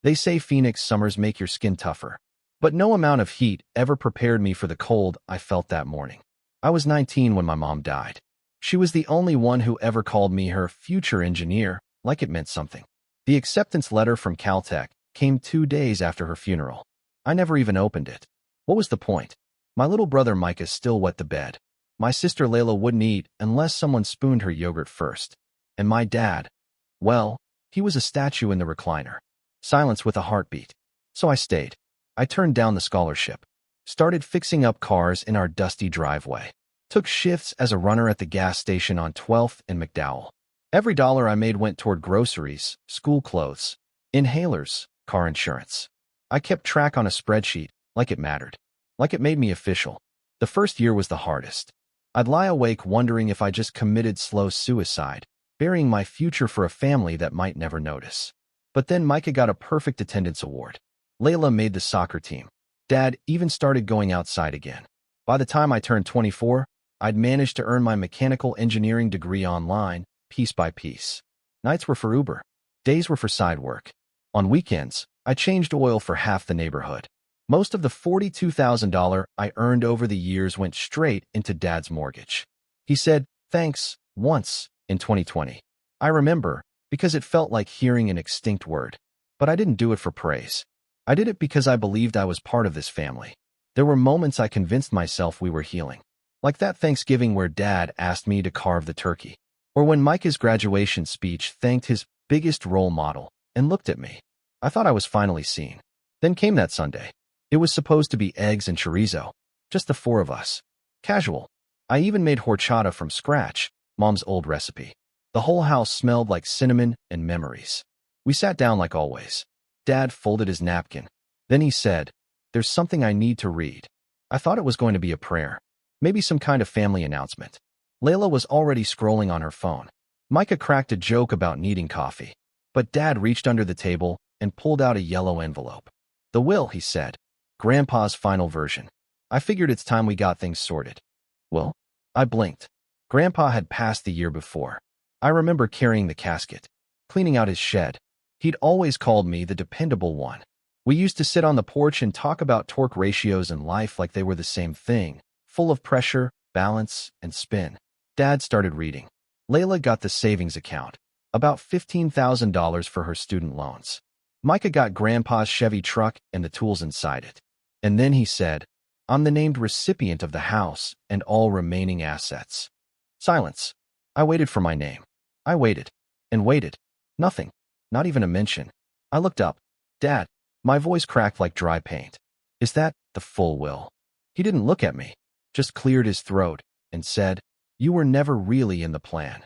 They say Phoenix summers make your skin tougher. But no amount of heat ever prepared me for the cold I felt that morning. I was 19 when my mom died. She was the only one who ever called me her future engineer, like it meant something. The acceptance letter from Caltech came 2 days after her funeral. I never even opened it. What was the point? My little brother Micah still wet the bed. My sister Layla wouldn't eat unless someone spooned her yogurt first. And my dad, well, he was a statue in the recliner. Silence with a heartbeat. So I stayed. I turned down the scholarship. Started fixing up cars in our dusty driveway. Took shifts as a runner at the gas station on 12th and McDowell. Every dollar I made went toward groceries, school clothes, inhalers, car insurance. I kept track on a spreadsheet, like it mattered. Like it made me official. The first year was the hardest. I'd lie awake wondering if I just committed slow suicide, burying my future for a family that might never notice. But then Micah got a perfect attendance award. Layla made the soccer team. Dad even started going outside again. By the time I turned 24, I'd managed to earn my mechanical engineering degree online, piece by piece. Nights were for Uber. Days were for side work. On weekends, I changed oil for half the neighborhood. Most of the $42,000 I earned over the years went straight into Dad's mortgage. He said, "Thanks," once, in 2020. I remember, because it felt like hearing an extinct word. But I didn't do it for praise. I did it because I believed I was part of this family. There were moments I convinced myself we were healing. Like that Thanksgiving where Dad asked me to carve the turkey. Or when Micah's graduation speech thanked his biggest role model and looked at me. I thought I was finally seen. Then came that Sunday. It was supposed to be eggs and chorizo. Just the 4 of us. Casual. I even made horchata from scratch, Mom's old recipe. The whole house smelled like cinnamon and memories. We sat down like always. Dad folded his napkin. Then he said, "There's something I need to read." I thought it was going to be a prayer. Maybe some kind of family announcement. Layla was already scrolling on her phone. Micah cracked a joke about needing coffee. But Dad reached under the table and pulled out a yellow envelope. "The will," he said. "Grandpa's final version. I figured it's time we got things sorted." Well, I blinked. Grandpa had passed the year before. I remember carrying the casket, cleaning out his shed. He'd always called me the dependable one. We used to sit on the porch and talk about torque ratios and life like they were the same thing, full of pressure, balance, and spin. Dad started reading. Layla got the savings account, about $15,000 for her student loans. Micah got Grandpa's Chevy truck and the tools inside it. And then he said, "I'm the named recipient of the house and all remaining assets." Silence. I waited for my name. I waited. And waited. Nothing. Not even a mention. I looked up. "Dad." My voice cracked like dry paint. "Is that the full will?" He didn't look at me, just cleared his throat and said, "You were never really in the plan."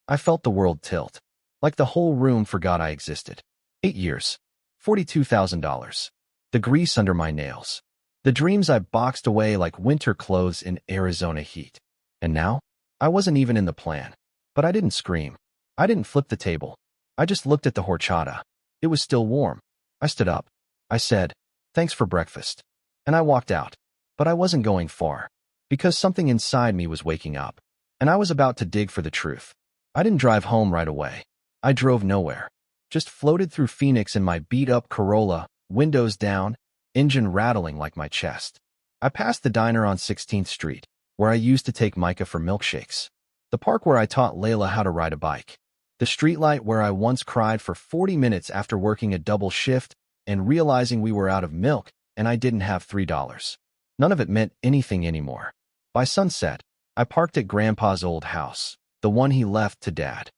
I felt the world tilt. Like the whole room forgot I existed. 8 years. $42,000. The grease under my nails. The dreams I boxed away like winter clothes in Arizona heat. And now? I wasn't even in the plan. But I didn't scream. I didn't flip the table. I just looked at the horchata. It was still warm. I stood up. I said, "Thanks for breakfast." And I walked out. But I wasn't going far. Because something inside me was waking up. And I was about to dig for the truth. I didn't drive home right away. I drove nowhere. Just floated through Phoenix in my beat-up Corolla, windows down, engine rattling like my chest. I passed the diner on 16th Street, where I used to take Micah for milkshakes. The park where I taught Layla how to ride a bike. The streetlight where I once cried for 40 minutes after working a double shift and realizing we were out of milk and I didn't have $3. None of it meant anything anymore. By sunset, I parked at Grandpa's old house, the one he left to Dad.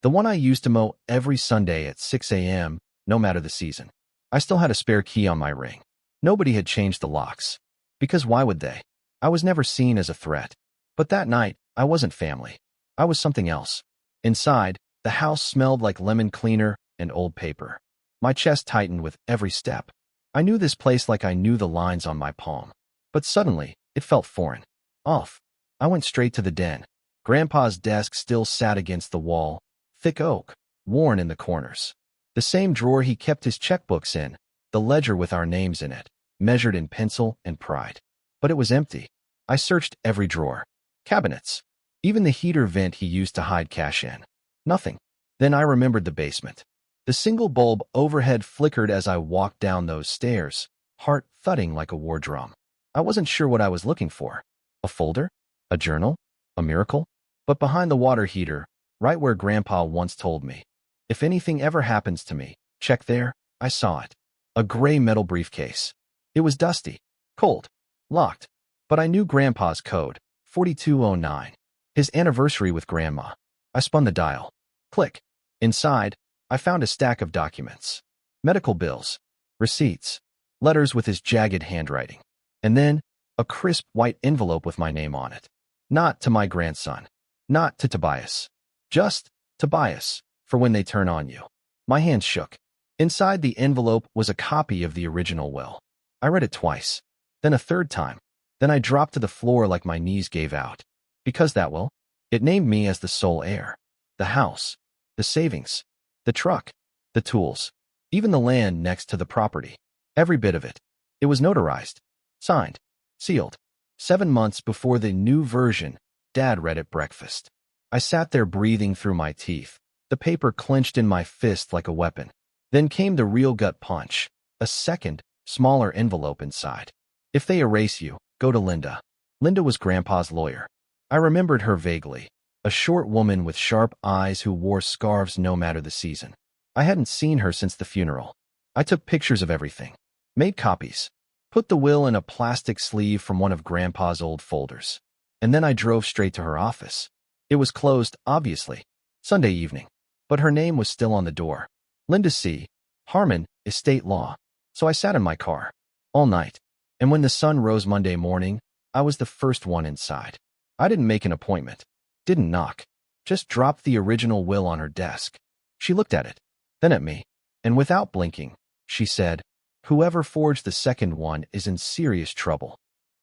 The one I used to mow every Sunday at 6 a.m., no matter the season. I still had a spare key on my ring. Nobody had changed the locks. Because why would they? I was never seen as a threat. But that night, I wasn't family. I was something else. Inside, the house smelled like lemon cleaner and old paper. My chest tightened with every step. I knew this place like I knew the lines on my palm. But suddenly, it felt foreign. Off. I went straight to the den. Grandpa's desk still sat against the wall, thick oak, worn in the corners. The same drawer he kept his checkbooks in, the ledger with our names in it, measured in pencil and pride. But it was empty. I searched every drawer. Cabinets. Even the heater vent he used to hide cash in. Nothing. Then I remembered the basement. The single bulb overhead flickered as I walked down those stairs, heart thudding like a war drum. I wasn't sure what I was looking for. A folder? A journal? A miracle? But behind the water heater, right where Grandpa once told me, if anything ever happens to me, check there, I saw it. A gray metal briefcase. It was dusty, cold, locked. But I knew Grandpa's code, 4209. His anniversary with Grandma. I spun the dial. Click. Inside, I found a stack of documents. Medical bills, receipts, letters with his jagged handwriting. And then, a crisp white envelope with my name on it. Not to my grandson. Not to Tobias. Just Tobias, for when they turn on you. My hands shook. Inside the envelope was a copy of the original will. I read it twice, then a third time. Then I dropped to the floor like my knees gave out. Because that will, it named me as the sole heir. The house, the savings, the truck, the tools, even the land next to the property. Every bit of it. It was notarized, signed, sealed. 7 months before the new version, Dad read at breakfast. I sat there breathing through my teeth, the paper clenched in my fist like a weapon. Then came the real gut punch, a second, smaller envelope inside. If they erase you, go to Linda. Linda was Grandpa's lawyer. I remembered her vaguely, a short woman with sharp eyes who wore scarves no matter the season. I hadn't seen her since the funeral. I took pictures of everything, made copies, put the will in a plastic sleeve from one of Grandpa's old folders. And then I drove straight to her office. It was closed, obviously, Sunday evening, but her name was still on the door. Linda C. Harmon, estate law. So I sat in my car all night, and when the sun rose Monday morning, I was the first one inside. I didn't make an appointment, didn't knock, just dropped the original will on her desk. She looked at it, then at me, and without blinking, she said, "Whoever forged the second one is in serious trouble."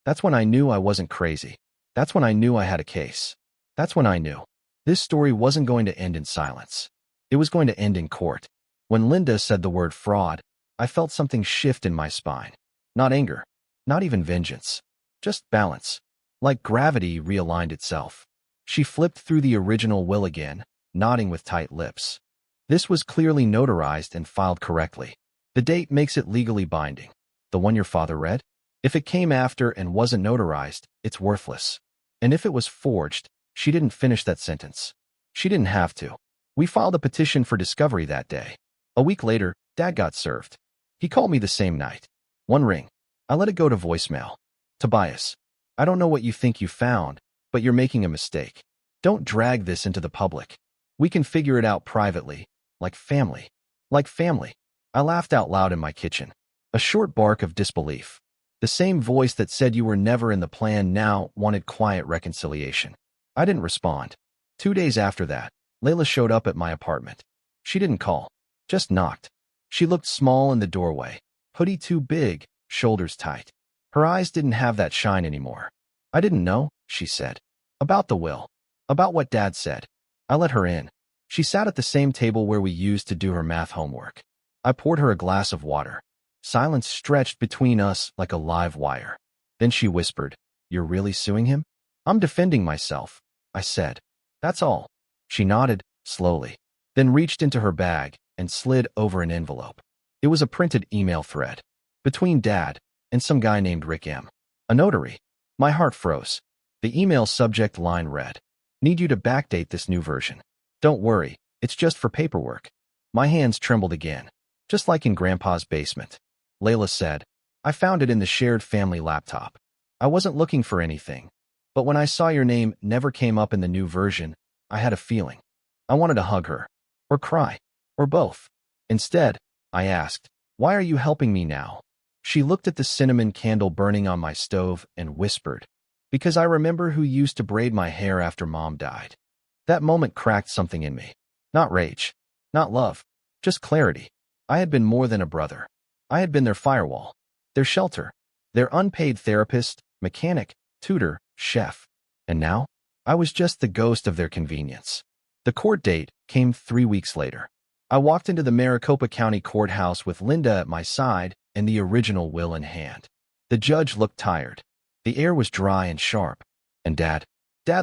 That's when I knew I wasn't crazy. That's when I knew I had a case. That's when I knew this story wasn't going to end in silence. It was going to end in court. When Linda said the word fraud, I felt something shift in my spine. Not anger, not even vengeance, just balance. Like gravity realigned itself. She flipped through the original will again, nodding with tight lips. This was clearly notarized and filed correctly. The date makes it legally binding. The one your father read? If it came after and wasn't notarized, it's worthless. And if it was forged, she didn't finish that sentence. She didn't have to. We filed a petition for discovery that day. A week later, Dad got served. He called me the same night. One ring. I let it go to voicemail. "Tobias, I don't know what you think you found, but you're making a mistake. Don't drag this into the public. We can figure it out privately, like family." Like family. I laughed out loud in my kitchen. A short bark of disbelief. The same voice that said you were never in the plan now wanted quiet reconciliation. I didn't respond. 2 days after that, Layla showed up at my apartment. She didn't call, just knocked. She looked small in the doorway, hoodie too big, shoulders tight. Her eyes didn't have that shine anymore. "I didn't know," she said. "About the will. About what Dad said." I let her in. She sat at the same table where we used to do her math homework. I poured her a glass of water. Silence stretched between us like a live wire. Then she whispered, "You're really suing him?" "I'm defending myself," I said. "That's all." She nodded, slowly, then reached into her bag and slid over an envelope. It was a printed email thread. Between Dad and some guy named Rick M. A notary. My heart froze. The email subject line read, "Need you to backdate this new version. Don't worry, it's just for paperwork." My hands trembled again, just like in Grandpa's basement. Layla said, "I found it in the shared family laptop. I wasn't looking for anything, but when I saw your name never came up in the new version, I had a feeling. I wanted to hug her, or cry, or both. Instead, I asked, 'Why are you helping me now?' She looked at the cinnamon candle burning on my stove and whispered, 'Because I remember who used to braid my hair after Mom died.'" That moment cracked something in me. Not rage, not love, just clarity. I had been more than a brother. I had been their firewall, their shelter, their unpaid therapist, mechanic, tutor, chef. And now, I was just the ghost of their convenience. The court date came 3 weeks later. I walked into the Maricopa County Courthouse with Linda at my side and the original will in hand. The judge looked tired. The air was dry and sharp. And Dad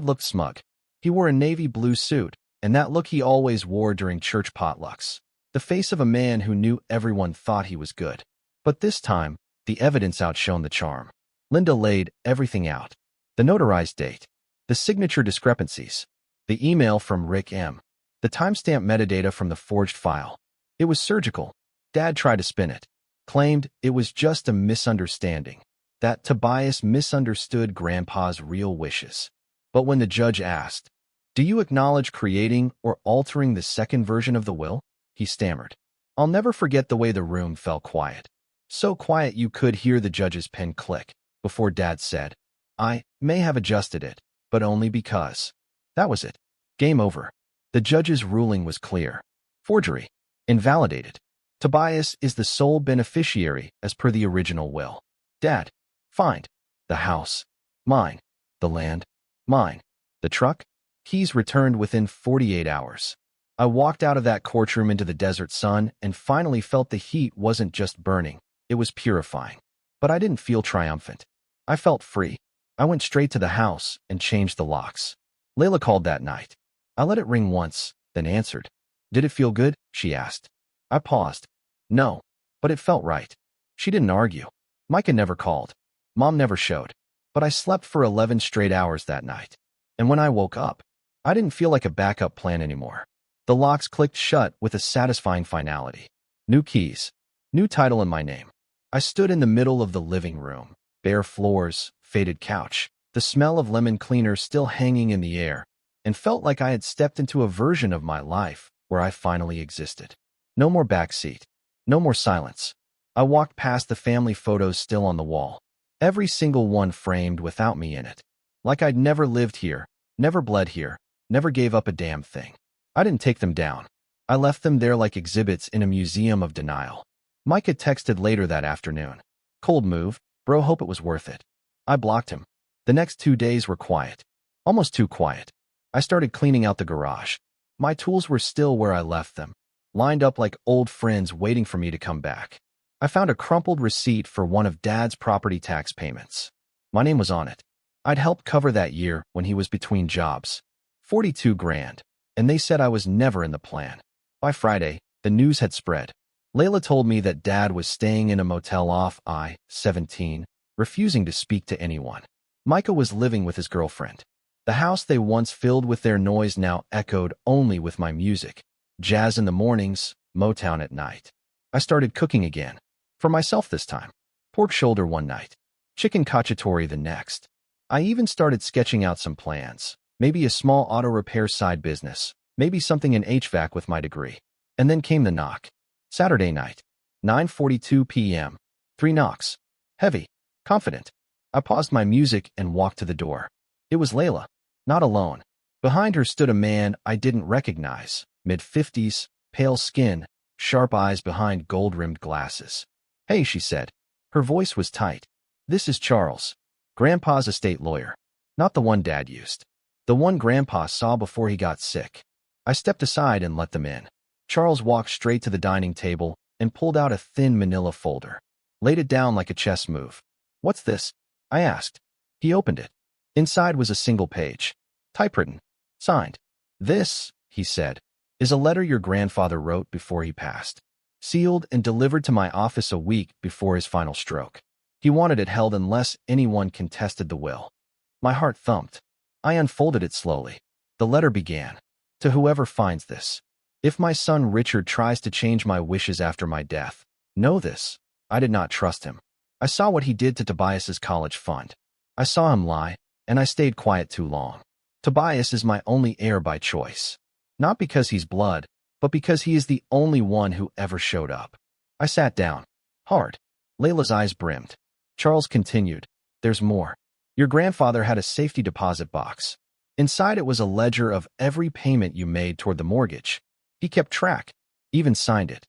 looked smug. He wore a navy blue suit, and that look he always wore during church potlucks. the face of a man who knew everyone thought he was good. But this time, the evidence outshone the charm. Linda laid everything out. The notarized date, the signature discrepancies, the email from Rick M., the timestamp metadata from the forged file. It was surgical. Dad tried to spin it, claimed it was just a misunderstanding, that Tobias misunderstood Grandpa's real wishes. But when the judge asked, "Do you acknowledge creating or altering the second version of the will?" he stammered. I'll never forget the way the room fell quiet. So quiet you could hear the judge's pen click before Dad said, "I may have adjusted it, but only because." That was it. Game over. The judge's ruling was clear. Forgery. Invalidated. Tobias is the sole beneficiary as per the original will. Dad. Find. The house. Mine. The land. Mine. The truck. Keys returned within 48 hours. I walked out of that courtroom into the desert sun and finally felt the heat wasn't just burning, it was purifying. But I didn't feel triumphant. I felt free. I went straight to the house and changed the locks. Layla called that night. I let it ring once, then answered. "Did it feel good?" she asked. I paused. No, but it felt right. She didn't argue. Micah never called. Mom never showed. But I slept for 11 straight hours that night. And when I woke up, I didn't feel like a backup plan anymore. The locks clicked shut with a satisfying finality. New keys. New title in my name. I stood in the middle of the living room. Bare floors, faded couch, the smell of lemon cleaner still hanging in the air, and felt like I had stepped into a version of my life where I finally existed. No more backseat. No more silence. I walked past the family photos still on the wall, every single one framed without me in it. Like I'd never lived here, never bled here, never gave up a damn thing. I didn't take them down. I left them there like exhibits in a museum of denial. Micah texted later that afternoon. "Cold move, bro, hope it was worth it." I blocked him. The next 2 days were quiet. Almost too quiet. I started cleaning out the garage. My tools were still where I left them, lined up like old friends waiting for me to come back. I found a crumpled receipt for one of Dad's property tax payments. My name was on it. I'd helped cover that year when he was between jobs. 42 grand. And they said I was never in the plan. By Friday, the news had spread. Layla told me that Dad was staying in a motel off I-17, refusing to speak to anyone. Micah was living with his girlfriend. The house they once filled with their noise now echoed only with my music. Jazz in the mornings, Motown at night. I started cooking again. For myself this time. Pork shoulder one night. Chicken cacciatore the next. I even started sketching out some plans. Maybe a small auto repair side business. Maybe something in HVAC with my degree. And then came the knock. Saturday night. 9:42 p.m. 3 knocks. Heavy. Confident. I paused my music and walked to the door. It was Layla. Not alone. Behind her stood a man I didn't recognize. Mid-50s, pale skin, sharp eyes behind gold-rimmed glasses. "Hey," she said. Her voice was tight. "This is Charles. Grandpa's estate lawyer. Not the one Dad used. The one Grandpa saw before he got sick." I stepped aside and let them in. Charles walked straight to the dining table and pulled out a thin manila folder. Laid it down like a chess move. "What's this?" I asked. He opened it. Inside was a single page. Typewritten. Signed. "This," he said, "is a letter your grandfather wrote before he passed. Sealed and delivered to my office a week before his final stroke. He wanted it held unless anyone contested the will." My heart thumped. I unfolded it slowly. The letter began. "To whoever finds this. If my son Richard tries to change my wishes after my death, know this. I did not trust him. I saw what he did to Tobias's college fund. I saw him lie, and I stayed quiet too long. Tobias is my only heir by choice. Not because he's blood, but because he is the only one who ever showed up." I sat down. Hard. Layla's eyes brimmed. Charles continued. "There's more. Your grandfather had a safety deposit box. Inside it was a ledger of every payment you made toward the mortgage. He kept track, even signed it.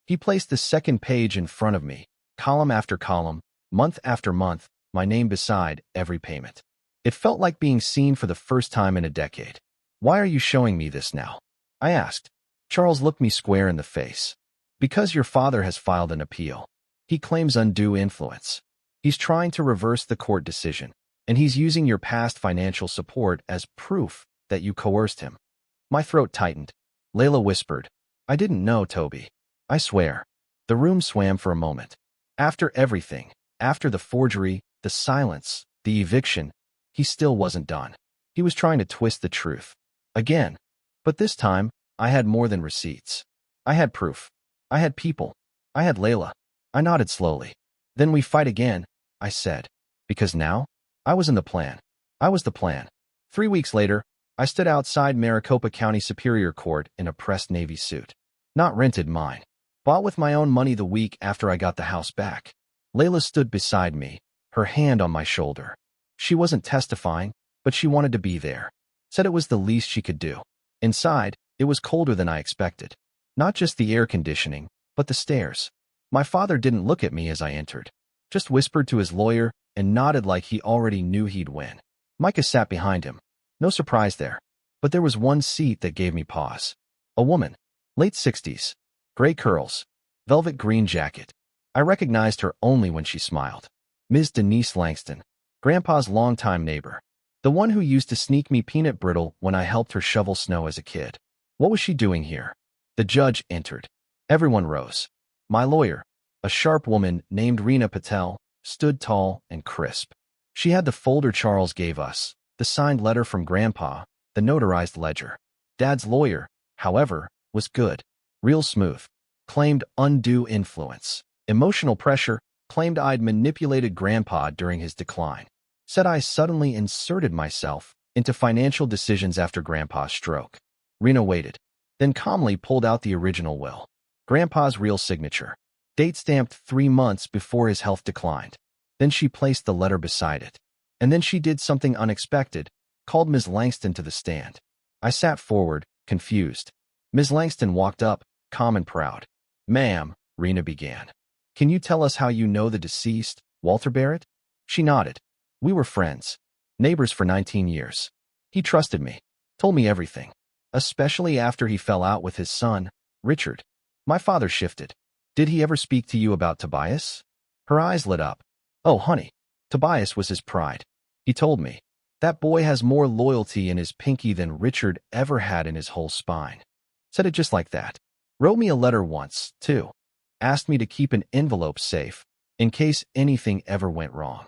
He placed the second page in front of me, column after column, month after month, my name beside every payment. It felt like being seen for the first time in a decade. "Why are you showing me this now?" I asked. Charles looked me square in the face. "Because your father has filed an appeal. He claims undue influence. He's trying to reverse the court decision, and he's using your past financial support as proof that you coerced him." My throat tightened. Layla whispered, "I didn't know, Toby." I swear. The room swam for a moment. After everything, after the forgery, the silence, the eviction, he still wasn't done. He was trying to twist the truth. Again. But this time, I had more than receipts. I had proof. I had people. I had Layla. I nodded slowly. Then we fight again, I said. Because now, I was in the plan. I was the plan. 3 weeks later, I stood outside Maricopa County Superior Court in a pressed Navy suit. Not rented, mine. Bought with my own money the week after I got the house back. Layla stood beside me, her hand on my shoulder. She wasn't testifying, but she wanted to be there. Said it was the least she could do. Inside, it was colder than I expected. Not just the air conditioning, but the stairs. My father didn't look at me as I entered. Just whispered to his lawyer and nodded like he already knew he'd win. Micah sat behind him. No surprise there. But there was one seat that gave me pause. A woman. Late 60s. Gray curls. Velvet green jacket. I recognized her only when she smiled. Ms. Denise Langston. Grandpa's longtime neighbor. The one who used to sneak me peanut brittle when I helped her shovel snow as a kid. What was she doing here? The judge entered. Everyone rose. My lawyer, a sharp woman named Rena Patel, stood tall and crisp. She had the folder Charles gave us, the signed letter from Grandpa, the notarized ledger. Dad's lawyer, however, was good. Real smooth. Claimed undue influence. Emotional pressure. Claimed I'd manipulated Grandpa during his decline. Said I suddenly inserted myself into financial decisions after Grandpa's stroke. Rena waited, then calmly pulled out the original will. Grandpa's real signature. Date stamped 3 months before his health declined. Then she placed the letter beside it. And then she did something unexpected, called Ms. Langston to the stand. I sat forward, confused. Ms. Langston walked up, calm and proud. Ma'am, Rena began. Can you tell us how you know the deceased, Walter Barrett? She nodded. We were friends. Neighbors for 19 years. He trusted me. Told me everything. Especially after he fell out with his son, Richard. My father shifted. Did he ever speak to you about Tobias? Her eyes lit up. Oh, honey. Tobias was his pride. He told me. That boy has more loyalty in his pinky than Richard ever had in his whole spine. Said it just like that. Wrote me a letter once, too. Asked me to keep an envelope safe, in case anything ever went wrong.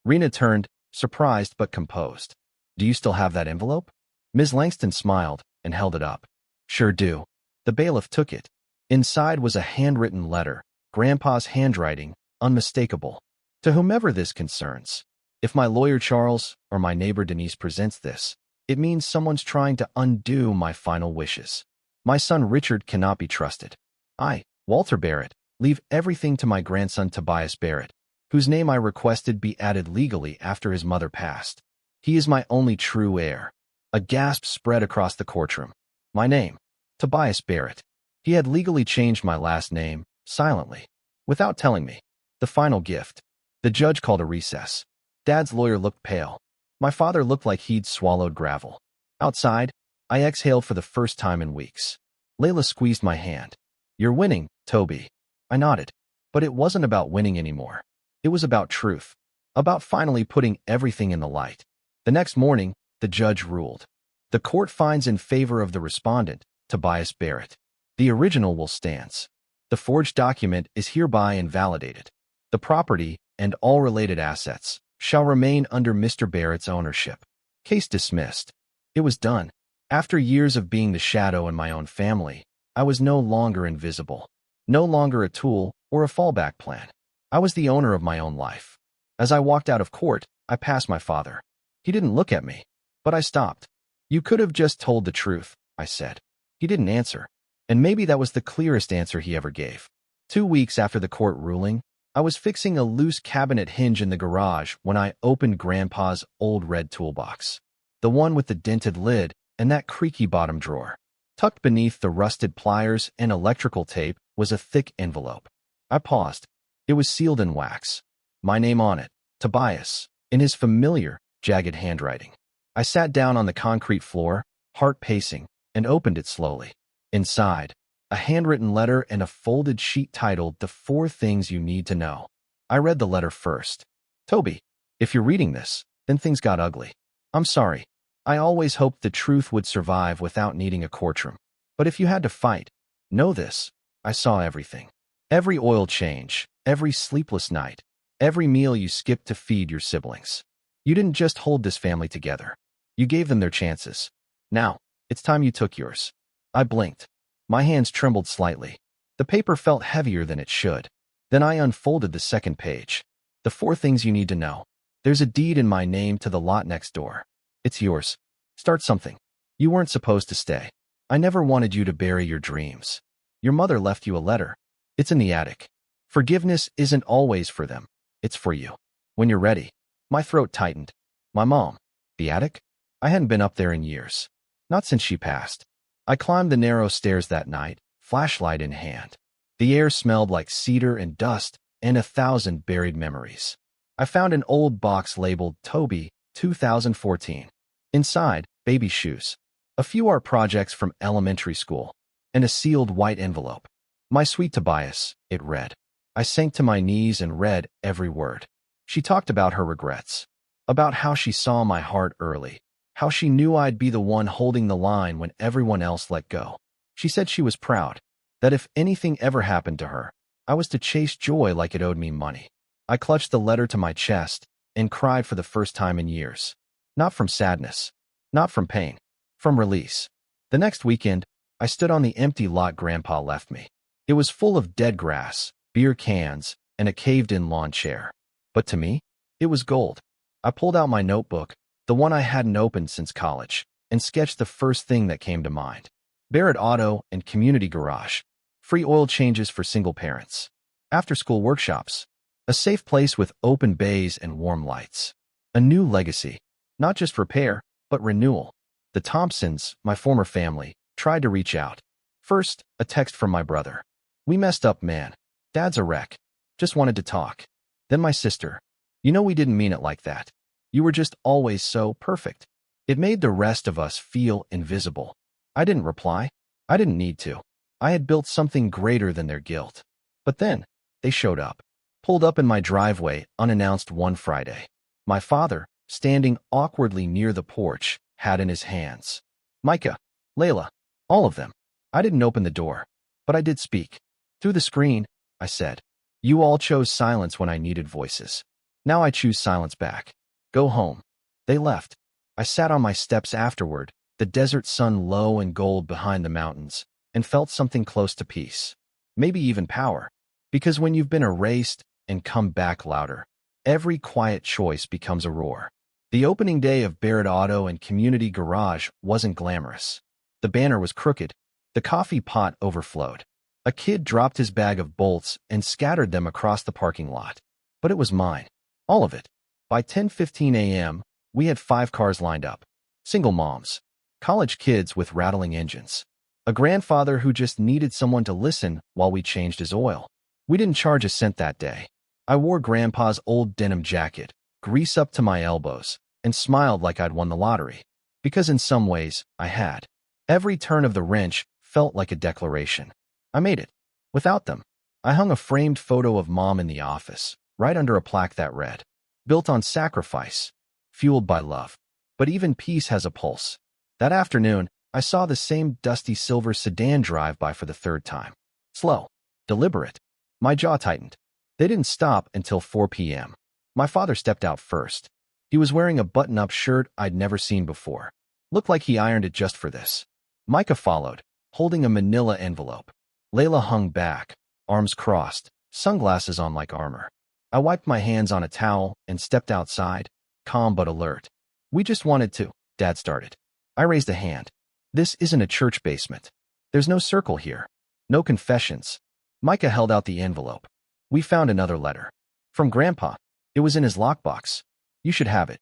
Rena turned, surprised but composed. Do you still have that envelope? Ms. Langston smiled and held it up. Sure do. The bailiff took it. Inside was a handwritten letter, Grandpa's handwriting, unmistakable. To whomever this concerns. If my lawyer Charles or my neighbor Denise presents this, it means someone's trying to undo my final wishes. My son Richard cannot be trusted. I, Walter Barrett, leave everything to my grandson Tobias Barrett, whose name I requested be added legally after his mother passed. He is my only true heir. A gasp spread across the courtroom. My name, Tobias Barrett. He had legally changed my last name, silently, without telling me. The final gift. The judge called a recess. Dad's lawyer looked pale. My father looked like he'd swallowed gravel. Outside, I exhaled for the first time in weeks. Layla squeezed my hand. You're winning, Toby. I nodded. But it wasn't about winning anymore. It was about truth. About finally putting everything in the light. The next morning, the judge ruled. The court finds in favor of the respondent, Tobias Barrett. The original will stands. The forged document is hereby invalidated. The property and all related assets shall remain under Mr. Barrett's ownership. Case dismissed. It was done. After years of being the shadow in my own family, I was no longer invisible. No longer a tool or a fallback plan. I was the owner of my own life. As I walked out of court, I passed my father. He didn't look at me, but I stopped. You could have just told the truth, I said. He didn't answer. And maybe that was the clearest answer he ever gave. 2 weeks after the court ruling, I was fixing a loose cabinet hinge in the garage when I opened Grandpa's old red toolbox. The one with the dented lid and that creaky bottom drawer. Tucked beneath the rusted pliers and electrical tape was a thick envelope. I paused. It was sealed in wax. My name on it, Tobias, in his familiar, jagged handwriting. I sat down on the concrete floor, heart pacing, and opened it slowly. Inside, a handwritten letter and a folded sheet titled The 4 Things You Need to Know. I read the letter first. Toby, if you're reading this, then things got ugly. I'm sorry. I always hoped the truth would survive without needing a courtroom. But if you had to fight, know this. I saw everything. Every oil change, every sleepless night, every meal you skipped to feed your siblings. You didn't just hold this family together. You gave them their chances. Now, it's time you took yours. I blinked. My hands trembled slightly. The paper felt heavier than it should. Then I unfolded the second page. The 4 things you need to know. There's a deed in my name to the lot next door. It's yours. Start something. You weren't supposed to stay. I never wanted you to bury your dreams. Your mother left you a letter. It's in the attic. Forgiveness isn't always for them. It's for you. When you're ready. My throat tightened. My mom. The attic? I hadn't been up there in years. Not since she passed. I climbed the narrow stairs that night, flashlight in hand. The air smelled like cedar and dust and 1,000 buried memories. I found an old box labeled Toby 2014. Inside, baby shoes. A few art projects from elementary school. And a sealed white envelope. My sweet Tobias, it read. I sank to my knees and read every word. She talked about her regrets. About how she saw my heart early. How she knew I'd be the one holding the line when everyone else let go. She said she was proud. That if anything ever happened to her, I was to chase joy like it owed me money. I clutched the letter to my chest and cried for the first time in years. Not from sadness. Not from pain. From release. The next weekend, I stood on the empty lot Grandpa left me. It was full of dead grass, beer cans, and a caved-in lawn chair. But to me, it was gold. I pulled out my notebook, the one I hadn't opened since college, and sketched the first thing that came to mind. Barrett Auto and Community Garage. Free oil changes for single parents. After-school workshops. A safe place with open bays and warm lights. A new legacy. Not just repair, but renewal. The Thompsons, my former family, tried to reach out. First, a text from my brother. We messed up, man. Dad's a wreck. Just wanted to talk. Then my sister. You know we didn't mean it like that. You were just always so perfect. It made the rest of us feel invisible. I didn't reply. I didn't need to. I had built something greater than their guilt. But then, they showed up. Pulled up in my driveway unannounced one Friday. My father, standing awkwardly near the porch, had in his hands. Micah, Layla, all of them. I didn't open the door, but I did speak. Through the screen, I said, you all chose silence when I needed voices. Now I choose silence back. Go home. They left. I sat on my steps afterward, the desert sun low and gold behind the mountains, and felt something close to peace. Maybe even power. Because when you've been erased and come back louder, every quiet choice becomes a roar. The opening day of Barrett Auto and Community Garage wasn't glamorous. The banner was crooked. The coffee pot overflowed. A kid dropped his bag of bolts and scattered them across the parking lot. But it was mine. All of it. By 10:15 a.m., we had 5 cars lined up. Single moms. College kids with rattling engines. A grandfather who just needed someone to listen while we changed his oil. We didn't charge a cent that day. I wore Grandpa's old denim jacket, grease up to my elbows, and smiled like I'd won the lottery. Because in some ways, I had. Every turn of the wrench felt like a declaration. I made it. Without them, I hung a framed photo of Mom in the office, right under a plaque that read, built on sacrifice, fueled by love. But even peace has a pulse. That afternoon, I saw the same dusty silver sedan drive by for the 3rd time. Slow. Deliberate. My jaw tightened. They didn't stop until 4 p.m. My father stepped out first. He was wearing a button-up shirt I'd never seen before. Looked like he ironed it just for this. Micah followed, holding a manila envelope. Layla hung back, arms crossed, sunglasses on like armor. I wiped my hands on a towel and stepped outside, calm but alert. We just wanted to, Dad started. I raised a hand. This isn't a church basement. There's no circle here. No confessions. Micah held out the envelope. We found another letter. From Grandpa. It was in his lockbox. You should have it.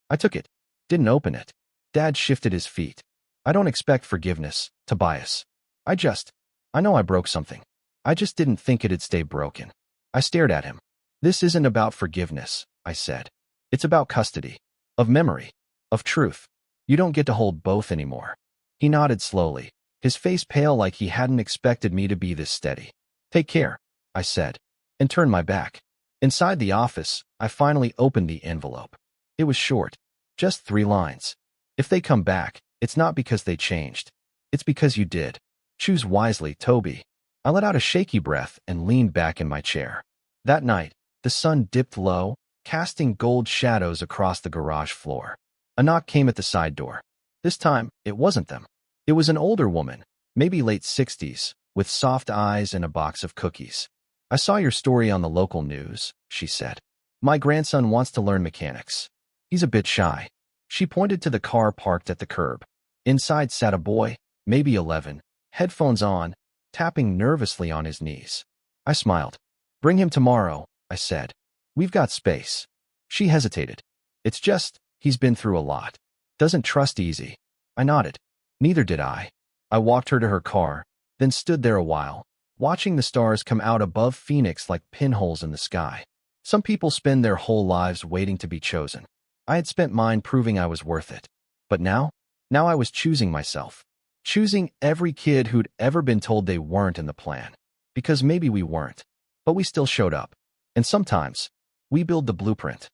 I took it. Didn't open it. Dad shifted his feet. I don't expect forgiveness, Tobias. I know I broke something. I just didn't think it'd stay broken. I stared at him. This isn't about forgiveness, I said. It's about custody. Of memory. Of truth. You don't get to hold both anymore. He nodded slowly, his face pale like he hadn't expected me to be this steady. Take care, I said, and turned my back. Inside the office, I finally opened the envelope. It was short. Just 3 lines. If they come back, it's not because they changed. It's because you did. Choose wisely, Toby. I let out a shaky breath and leaned back in my chair. That night, the sun dipped low, casting gold shadows across the garage floor. A knock came at the side door. This time, it wasn't them. It was an older woman, maybe late 60s, with soft eyes and a box of cookies. "I saw your story on the local news," she said. "My grandson wants to learn mechanics. He's a bit shy." She pointed to the car parked at the curb. Inside sat a boy, maybe 11, headphones on, tapping nervously on his knees. I smiled. "Bring him tomorrow," I said. "We've got space." She hesitated. "It's just, he's been through a lot. Doesn't trust easy." I nodded. Neither did I. I walked her to her car, then stood there a while, watching the stars come out above Phoenix like pinholes in the sky. Some people spend their whole lives waiting to be chosen. I had spent mine proving I was worth it. But now I was choosing myself. Choosing every kid who'd ever been told they weren't in the plan. Because maybe we weren't, but we still showed up. And sometimes, we build the blueprint.